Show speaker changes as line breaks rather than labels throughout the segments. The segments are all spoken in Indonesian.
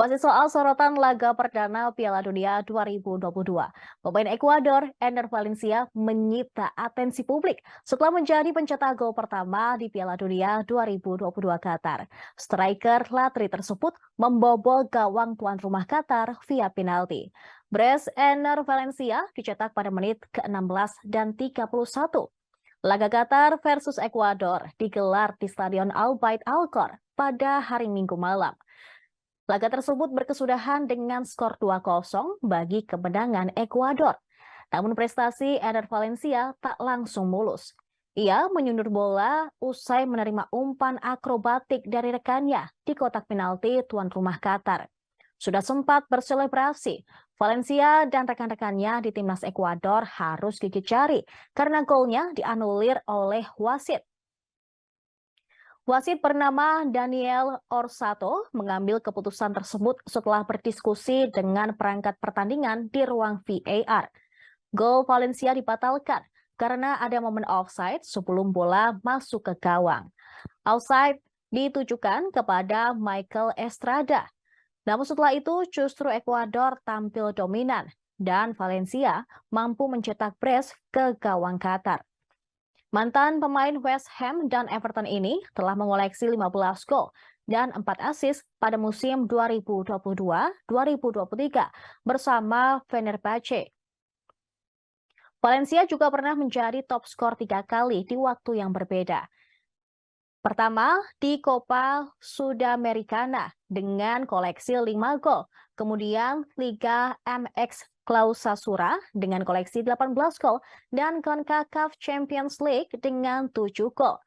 Masih soal sorotan laga perdana Piala Dunia 2022. Pemain Ekuador, Ender Valencia, menyita atensi publik setelah menjadi pencetak gol pertama di Piala Dunia 2022 Qatar. Striker Latri tersebut membobol gawang tuan rumah Qatar via penalti. Brace Ender Valencia dicetak pada menit ke-16 dan 31. Laga Qatar versus Ekuador digelar di Stadion Al Bayt Al Khor pada hari Minggu malam. Laga tersebut berkesudahan dengan skor 2-0 bagi kemenangan Ekuador. Namun prestasi Ender Valencia tak langsung mulus. Ia menyundur bola usai menerima umpan akrobatik dari rekannya di kotak penalti tuan rumah Qatar. Sudah sempat berselebrasi, Valencia dan rekan-rekannya di timnas Ekuador harus gigit jari karena golnya dianulir oleh wasit. Wasit bernama Daniel Orsato mengambil keputusan tersebut setelah berdiskusi dengan perangkat pertandingan di ruang VAR. Gol Valencia dibatalkan karena ada momen offside sebelum bola masuk ke gawang. Offside ditujukan kepada Michael Estrada. Namun setelah itu justru Ekuador tampil dominan dan Valencia mampu mencetak brace ke gawang Qatar. Mantan pemain West Ham dan Everton ini telah mengoleksi 15 gol dan 4 assist pada musim 2022-2023 bersama Fenerbahce. Valencia juga pernah menjadi top skor 3 kali di waktu yang berbeda. Pertama, di Copa Sudamericana dengan koleksi 5 gol. Kemudian Liga MX Clausura dengan koleksi 18 gol dan CONCACAF Champions League dengan 7 gol.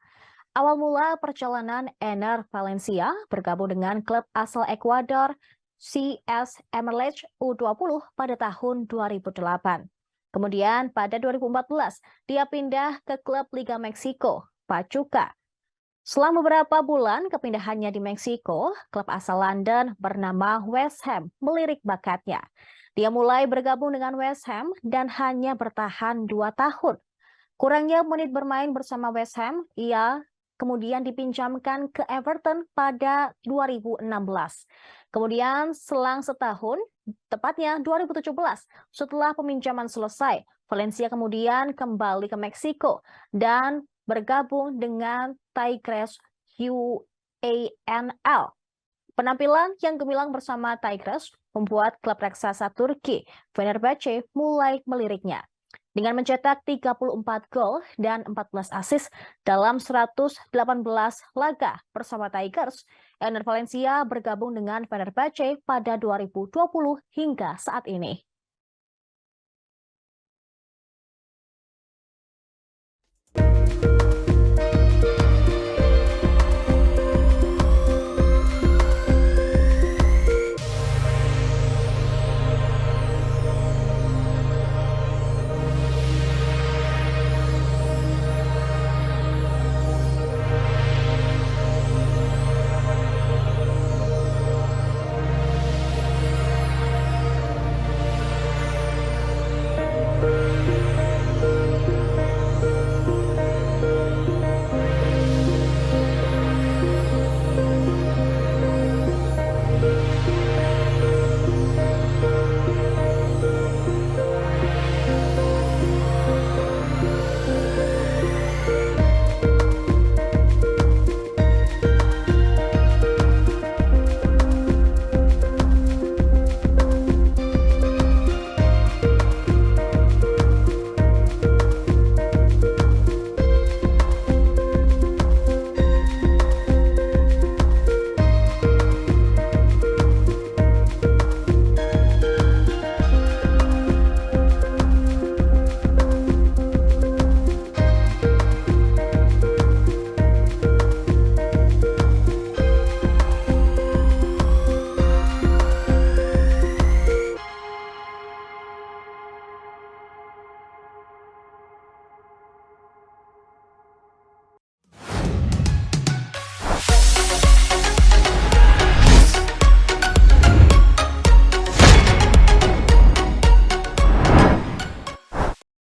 Awal mula perjalanan Ender Valencia bergabung dengan klub asal Ekuador CS Emerald U20 pada tahun 2008. Kemudian pada 2014 dia pindah ke klub Liga Meksiko, Pachuca. Setelah beberapa bulan kepindahannya di Meksiko, klub asal London bernama West Ham melirik bakatnya. Dia mulai bergabung dengan West Ham dan hanya bertahan 2 tahun. Kurangnya menit bermain bersama West Ham, ia kemudian dipinjamkan ke Everton pada 2016. Kemudian selang setahun, tepatnya 2017, setelah peminjaman selesai, Valencia kemudian kembali ke Meksiko dan bergabung dengan Tigres UANL. Penampilan yang gemilang bersama Tigres membuat klub raksasa Turki Fenerbahce mulai meliriknya. Dengan mencetak 34 gol dan 14 assist dalam 118 laga bersama Tigers, Ender Valencia bergabung dengan Fenerbahce pada 2020 hingga saat ini.